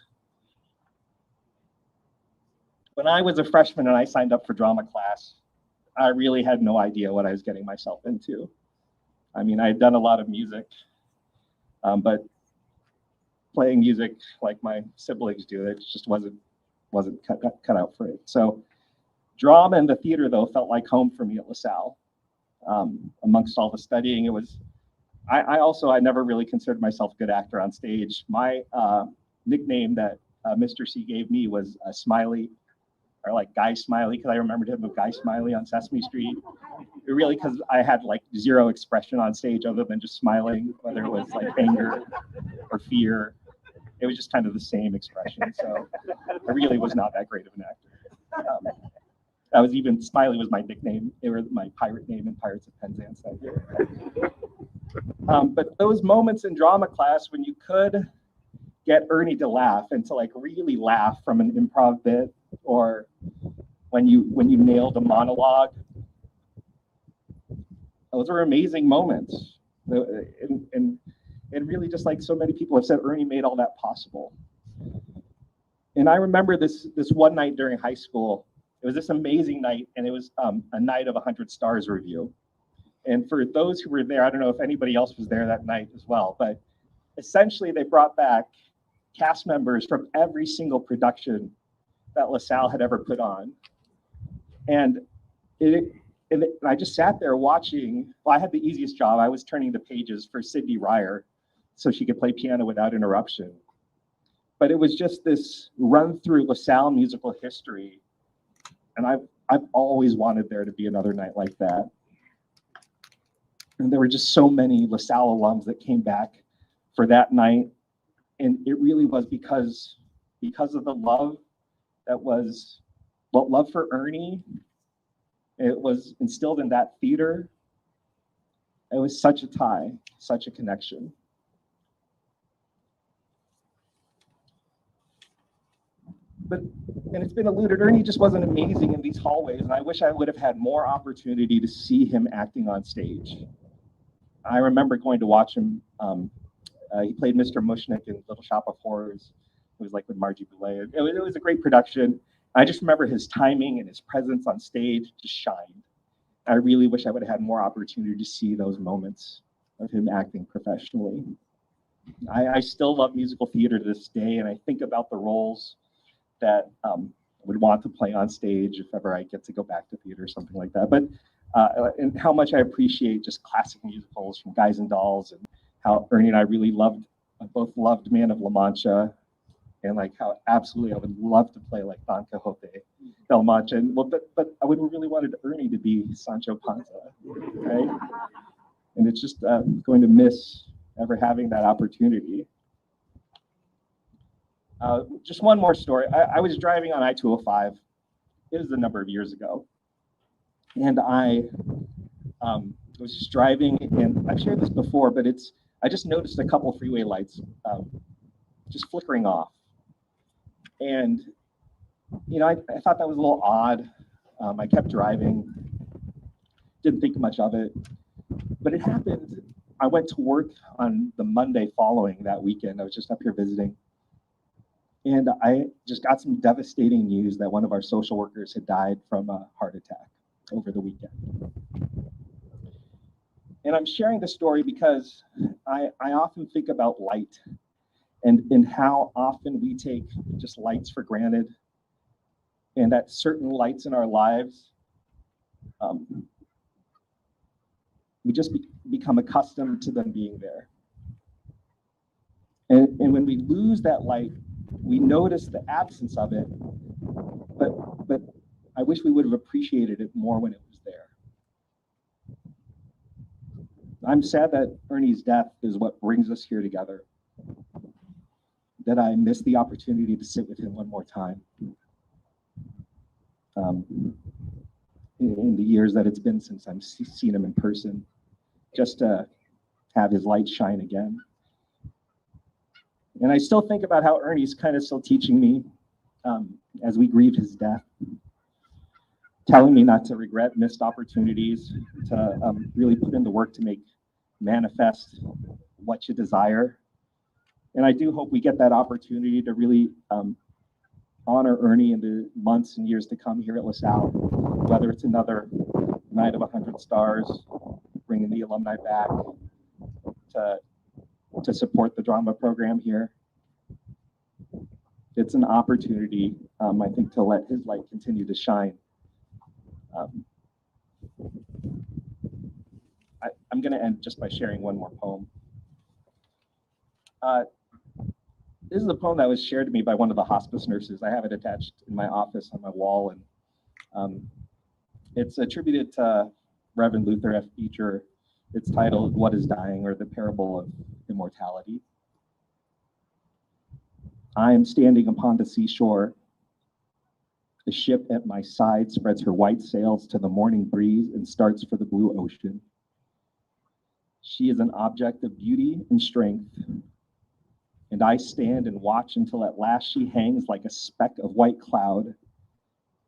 When I was a freshman and I signed up for drama class, I really had no idea what I was getting myself into. I mean, I had done a lot of music, but playing music like my siblings do, it just wasn't cut out for it. So drama and the theater, though, felt like home for me at Lasalle. Amongst all the studying, it was, I never really considered myself a good actor on stage. My nickname that Mr. C gave me was Smiley, or like Guy Smiley, because I remembered him with Guy Smiley on Sesame Street. Really, because I had like zero expression on stage other than just smiling, whether it was like anger or fear. It was just kind of the same expression. So I really was not that great of an actor. That was even, Smiley was my nickname. They were my pirate name in Pirates of Penzance that year. But those moments in drama class when you could get Ernie to laugh and to like really laugh from an improv bit, or when you nailed a monologue, those were amazing moments. And really, just like so many people have said, Ernie made all that possible. And I remember this one night during high school. It was this amazing night, and it was a night of 100 Stars review. And for those who were there, I don't know if anybody else was there that night as well, but essentially they brought back cast members from every single production that Lasalle had ever put on. And I just sat there watching. Well, I had the easiest job. I was turning the pages for Sydney Ryer so she could play piano without interruption. But it was just this run through LaSalle musical history. And I've always wanted there to be another night like that. And there were just so many LaSalle alums that came back for that night. And it really was because of the love that was, well, love for Ernie. It was instilled in that theater. It was such a tie, such a connection. And it's been alluded, Ernie just wasn't amazing in these hallways, and I wish I would have had more opportunity to see him acting on stage. I remember going to watch him. He played Mr. Mushnick in Little Shop of Horrors. It was like with Margie Boulay. It was a great production. I just remember his timing and his presence on stage just shined. I really wish I would have had more opportunity to see those moments of him acting professionally. I still love musical theater to this day, and I think about the roles that I would want to play on stage if ever I get to go back to theater or something like that. But and how much I appreciate just classic musicals from Guys and Dolls, and how Ernie and I really both loved Man of La Mancha, and like how absolutely I would love to play like Don Quixote del Mancha. And, well, but I would really wanted Ernie to be Sancho Panza, right? And it's just going to miss ever having that opportunity. Just one more story. I was driving on I-205. It was a number of years ago. And I was just driving, and I've shared this before, but I just noticed a couple freeway lights just flickering off. And, you know, I thought that was a little odd. I kept driving, didn't think much of it, but it happened. I went to work on the Monday following that weekend. I was just up here visiting. And I just got some devastating news that one of our social workers had died from a heart attack over the weekend. And I'm sharing this story because I often think about light and how often we take just lights for granted, and that certain lights in our lives, we just become accustomed to them being there. And when we lose that light, we notice the absence of it, but I wish we would have appreciated it more when it was there. I'm sad that Ernie's death is what brings us here together, that I missed the opportunity to sit with him one more time. In the years that it's been since I've seen him in person, just to have his light shine again. And I still think about how Ernie's kind of still teaching me as we grieve his death, telling me not to regret missed opportunities, to really put in the work to make manifest what you desire. And I do hope we get that opportunity to really honor Ernie in the months and years to come here at Lasalle, whether it's another night of 100 stars, bringing the alumni back to support the drama program here. It's an opportunity, I think, to let his light continue to shine. I'm going to end just by sharing one more poem. This is a poem that was shared to me by one of the hospice nurses. I have it attached in my office on my wall, and it's attributed to Reverend Luther F. Beecher. It's titled "What is Dying?" or "The Parable of Immortality." I am standing upon the seashore. The ship at my side spreads her white sails to the morning breeze and starts for the blue ocean. She is an object of beauty and strength, and I stand and watch until at last she hangs like a speck of white cloud,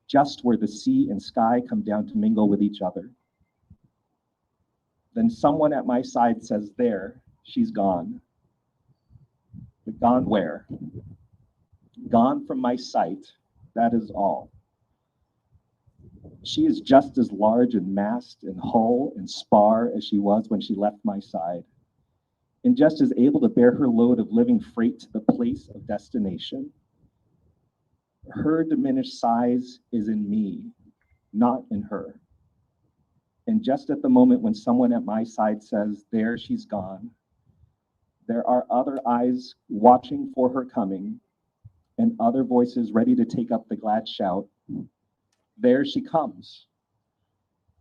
just where the sea and sky come down to mingle with each other. Then someone at my side says, "There, she's gone." But gone where? Gone from my sight, that is all. She is just as large in mast and hull and spar as she was when she left my side, and just as able to bear her load of living freight to the place of destination. Her diminished size is in me, not in her. And just at the moment when someone at my side says, "There, she's gone," there are other eyes watching for her coming, and other voices ready to take up the glad shout, "There she comes."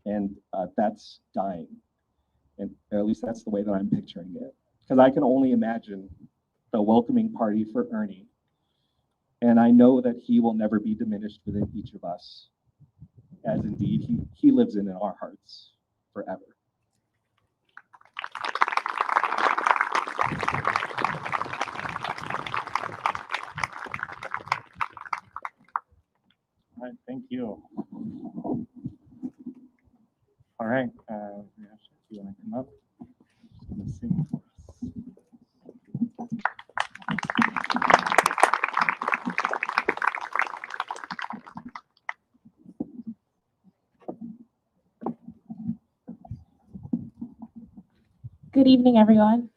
And that's dying. And or at least that's the way that I'm picturing it. Because I can only imagine the welcoming party for Ernie. And I know that he will never be diminished within each of us, as indeed he lives in our hearts forever. All right, thank you. All right, Rayasha, if you want to come up, just gonna sing for us. Good evening, everyone.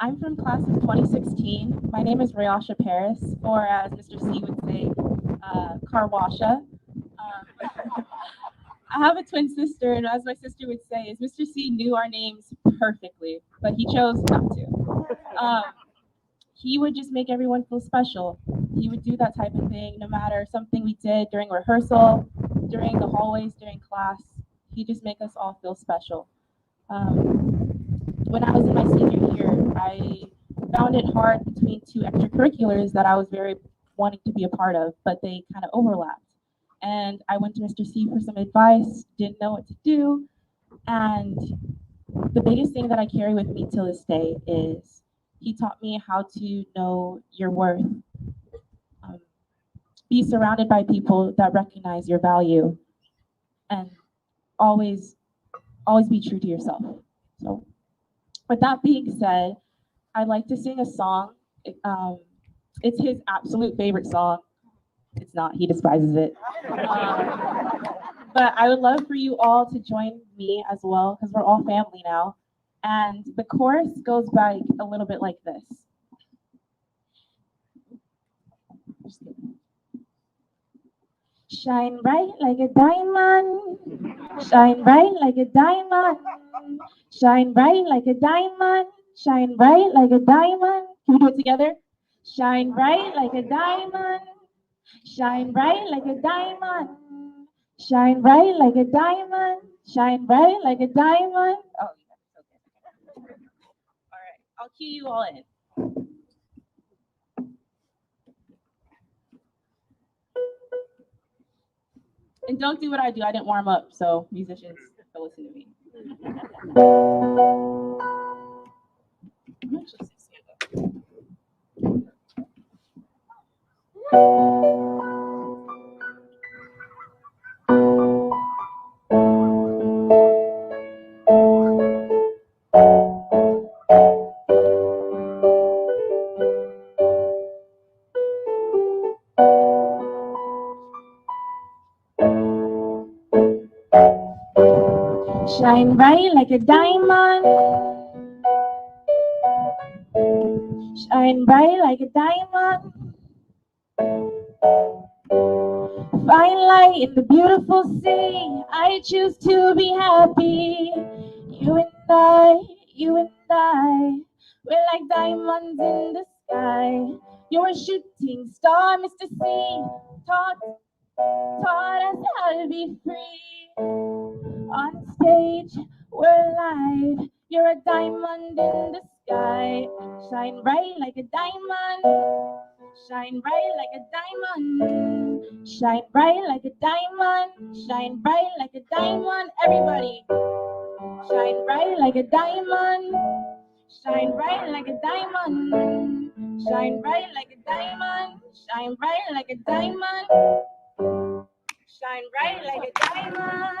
I'm from class of 2016. My name is Rayasha Paris, or as Mr. C would say, Carwasha. I have a twin sister, and as my sister would say, is Mr. C knew our names perfectly, but he chose not to. He would just make everyone feel special. He would do that type of thing, no matter something we did during rehearsal, during the hallways, during class. He'd just make us all feel special. When I was in my senior year, I found it hard between two extracurriculars that I was very wanting to be a part of, but they kind of overlapped. And I went to Mr. C for some advice, didn't know what to do. And the biggest thing that I carry with me till this day is he taught me how to know your worth. Be surrounded by people that recognize your value, and always be true to yourself. So with that being said, I'd like to sing a song. It's his absolute favorite song. It's not, he despises it. But I would love for you all to join me as well, because we're all family now. And the chorus goes by a little bit like this. Shine bright like a diamond. Shine bright like a diamond. Shine bright like a diamond. Shine bright like a diamond. Can we do it together? Shine bright like a diamond. Shine bright like a diamond. Shine bright like a diamond. Shine bright like a diamond. Oh, that's okay. All right, I'll cue you all in. And don't do what I do. I didn't warm up, so musicians, don't listen to me. Shine bright like a diamond. Shine bright like a diamond. Fine light in the beautiful sea. I choose to be happy. You and I, we're like diamonds in the sky. You're a shooting star, Mr. C. Taught us how to be free. On stage, we're live. You're a diamond in the sky. Shine bright like a diamond. Shine bright like a diamond. Shine bright like a diamond. Shine bright like a diamond. Everybody. Shine bright like a diamond. Shine bright like a diamond. Shine bright like a diamond. Shine bright like a diamond. Shine bright like a diamond.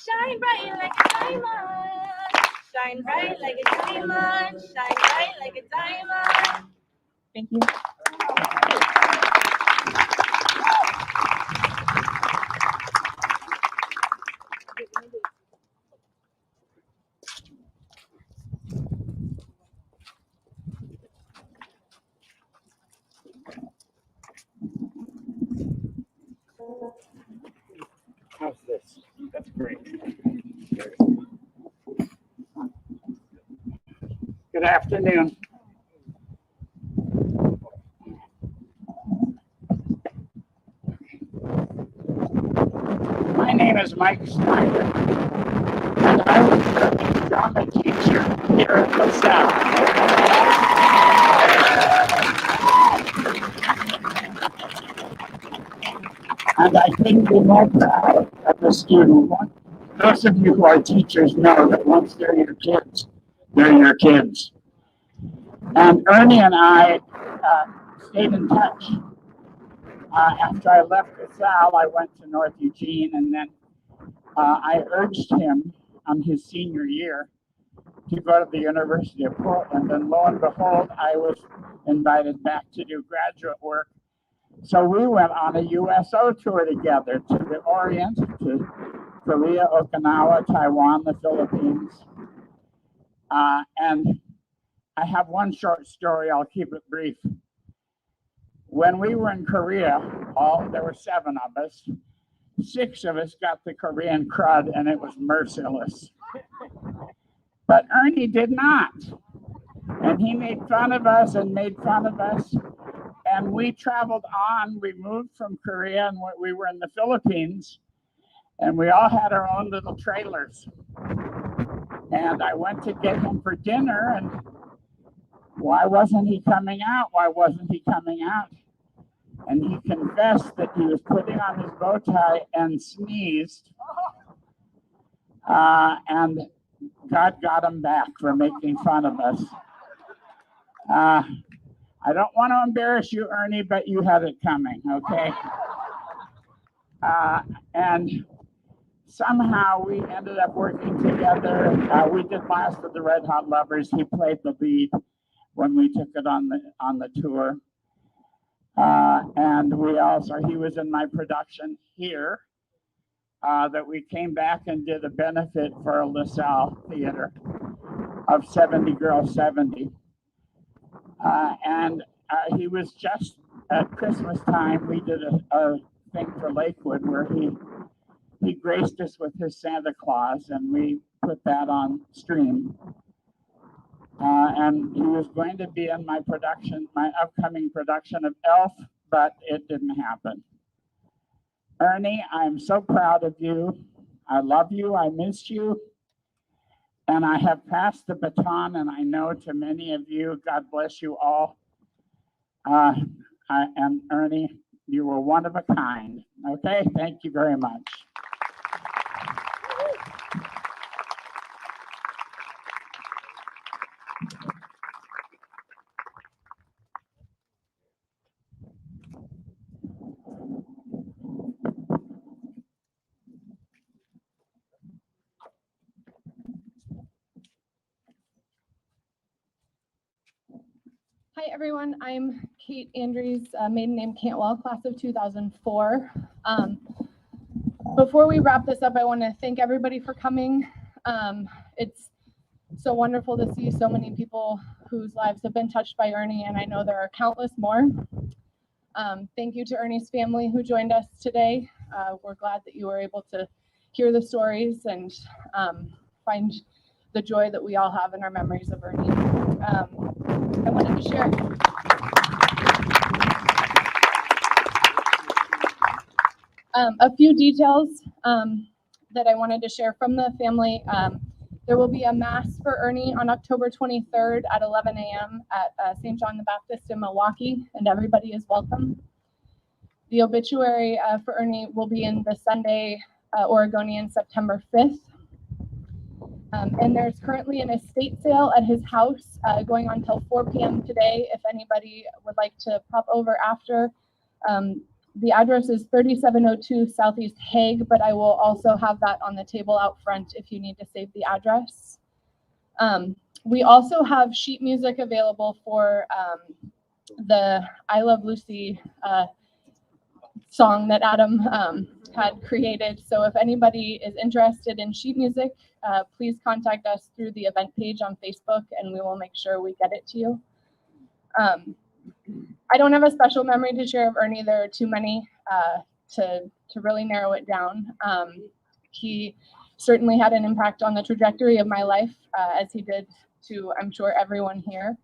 Shine bright like a diamond. Shine bright like a diamond. Shine bright like a diamond. Thank you. How's this? That's great. Good afternoon. My name is Mike Snyder, and I was a drama teacher here at Lasalle. And I couldn't be more proud of the student. Those of you who are teachers know that once they're your kids, they're your kids. And Ernie and I stayed in touch. After I left Lasalle, I went to North Eugene, and then I urged him on his senior year to go to the University of Portland. And lo and behold, I was invited back to do graduate work. So we went on a USO tour together to the Orient, to Korea, Okinawa, Taiwan, the Philippines. And I have one short story, I'll keep it brief. When we were in Korea, there were 7 of us. 6 of us got the Korean crud, and it was merciless. But Ernie did not. And he made fun of us and made fun of us. And we traveled on. We moved from Korea, and we were in the Philippines. And we all had our own little trailers. And I went to get him for dinner, and why wasn't he coming out? Why wasn't he coming out? And he confessed that he was putting on his bow tie and sneezed. And God got him back for making fun of us. I don't want to embarrass you, Ernie, but you had it coming, okay? And somehow we ended up working together. We did Last of the Red Hot Lovers. He played the lead when we took it on the tour. And he was in my production here that we came back and did a benefit for a LaSalle theater of 70 Girls 70. And he was just at Christmas time, we did a thing for Lakewood where he graced us with his Santa Claus, and we put that on stream. And he was going to be in my upcoming production of Elf, but it didn't happen. Ernie, I'm so proud of you. I love you. I miss you. And I have passed the baton, and I know to many of you, God bless you all. And Ernie, you were one of a kind. Okay, thank you very much. Hi, everyone. I'm Kate Andrews, maiden name Cantwell, class of 2004. Before we wrap this up, I want to thank everybody for coming. It's so wonderful to see so many people whose lives have been touched by Ernie, and I know there are countless more. Thank you to Ernie's family who joined us today. We're glad that you were able to hear the stories and find the joy that we all have in our memories of Ernie. I wanted to share. A few details that I wanted to share from the family. There will be a mass for Ernie on October 23rd at 11 a.m. at St. John the Baptist in Milwaukee, and everybody is welcome. The obituary for Ernie will be in the Sunday Oregonian, September 5th. And there's currently an estate sale at his house going on till 4 p.m. today. If anybody would like to pop over after, the address is 3702 Southeast Hague, but I will also have that on the table out front if you need to save the address. We also have sheet music available for the I Love Lucy song that Adam had created. So if anybody is interested in sheet music, please contact us through the event page on Facebook and we will make sure we get it to you. I don't have a special memory to share of Ernie. There are too many to really narrow it down. He certainly had an impact on the trajectory of my life, as he did to, I'm sure, everyone here.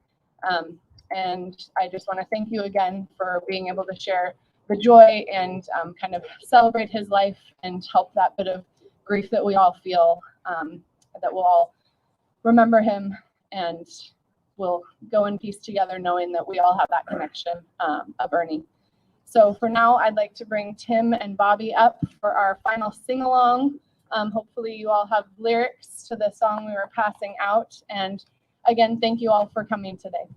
And I just want to thank you again for being able to share the joy and kind of celebrate his life and help that bit of grief that we all feel, that we'll all remember him and we'll go in peace together knowing that we all have that connection of Ernie. So for now, I'd like to bring Tim and Bobby up for our final sing-along. Hopefully you all have lyrics to the song we were passing out. And again, thank you all for coming today.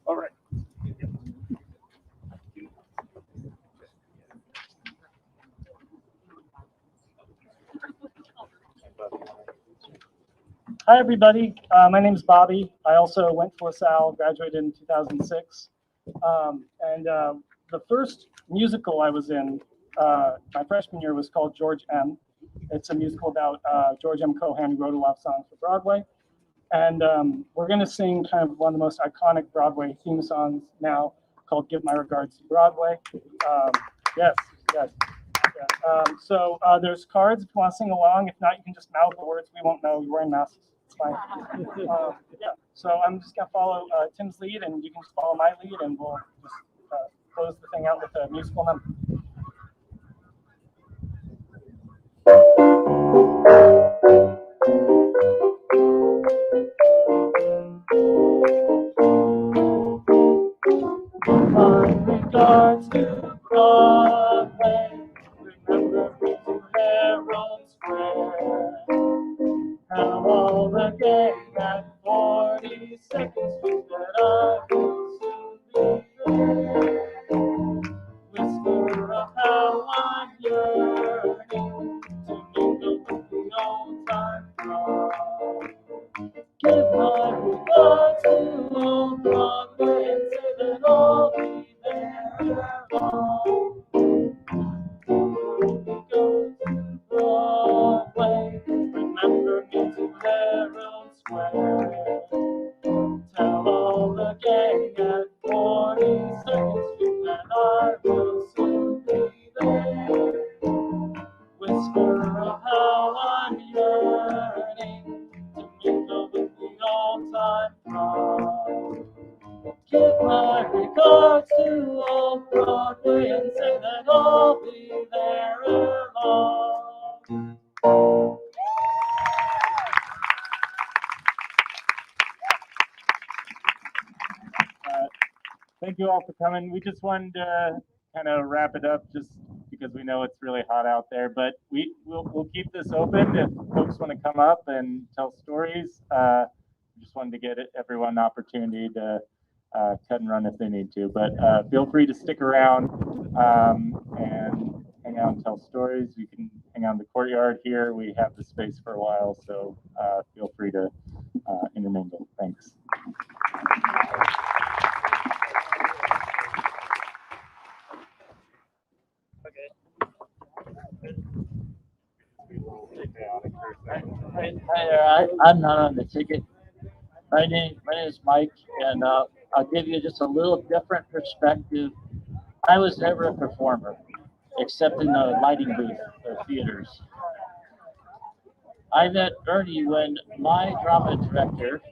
All right. Hi, everybody. My name is Bobby. I also went to Lasalle, graduated in 2006. The first musical I was in my freshman year was called George M. It's a musical about George M. Cohan, who wrote a lot of songs for Broadway. And we're going to sing kind of one of the most iconic Broadway theme songs now called Give My Regards to Broadway. Yes. So there's cards if you want to sing along. If not, you can just mouth the words. We won't know. You're wearing masks. It's fine. Yeah. So I'm just going to follow Tim's lead, and you can just follow my lead, and we'll just close the thing out with a musical number. My regards to Broadway. Remember me to Herald Square. How all the gang at 42nd Street that I will soon be there. Whisper of how I'm yearning to mingle with the old time crowd. Give my regards to old Broadway and say that I'll be there ere long. Go to Broadway, remember me to Herald Square. Tell all the gang at 42nd Street that I will soon be there. Whisper of how I'm yearning to mingle with the all-time crowd. Give my regards to old Broadway and say that I'll be there ere long. Thank you all for coming. We just wanted to kind of wrap it up just because we know it's really hot out there, but we'll keep this open if folks want to come up and tell stories. Just wanted to get everyone an opportunity to cut and run if they need to, but feel free to stick around and hang out and tell stories, you can hang out in the courtyard here. We have the space for a while, so feel free to intermingle. Thanks. Hi there. I'm not on the ticket. My name is Mike, and I'll give you just a little different perspective. I was never a performer, except in the lighting booth of theaters. I met Ernie when my drama director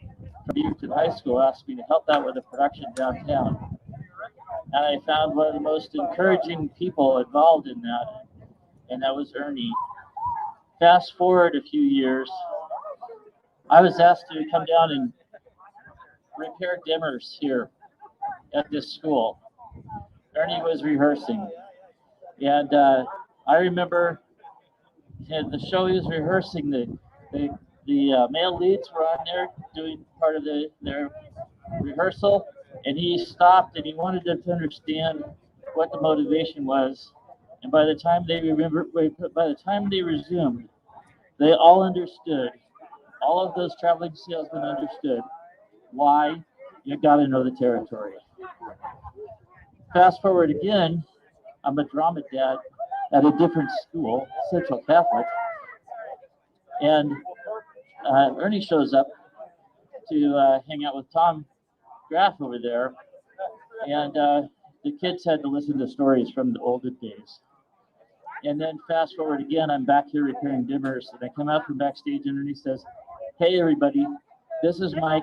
from Houston High School asked me to help out with a production downtown. And I found one of the most encouraging people involved in that, and that was Ernie. Fast forward a few years, I was asked to come down and repair dimmers here at this school. Ernie was rehearsing, and I remember the show he was rehearsing. The male leads were on there doing part of their rehearsal, and he stopped and he wanted them to understand what the motivation was. And by the time they resumed, they all understood. All of those traveling salesmen understood why you got to know the territory. Fast forward again, I'm a drama dad at a different school, Central Catholic, and Ernie shows up to hang out with Tom Graff over there, and the kids had to listen to stories from the olden days. And then fast forward again, I'm back here repairing dimmers, and I come out from backstage, and Ernie says, "Hey everybody, this is Mike.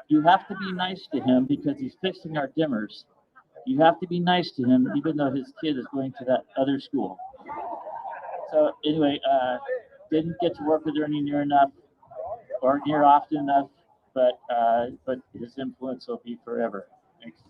You have to be nice to him because he's fixing our dimmers. You have to be nice to him, even though his kid is going to that other school." So anyway, didn't get to work with Ernie near often enough, but his influence will be forever. Thanks.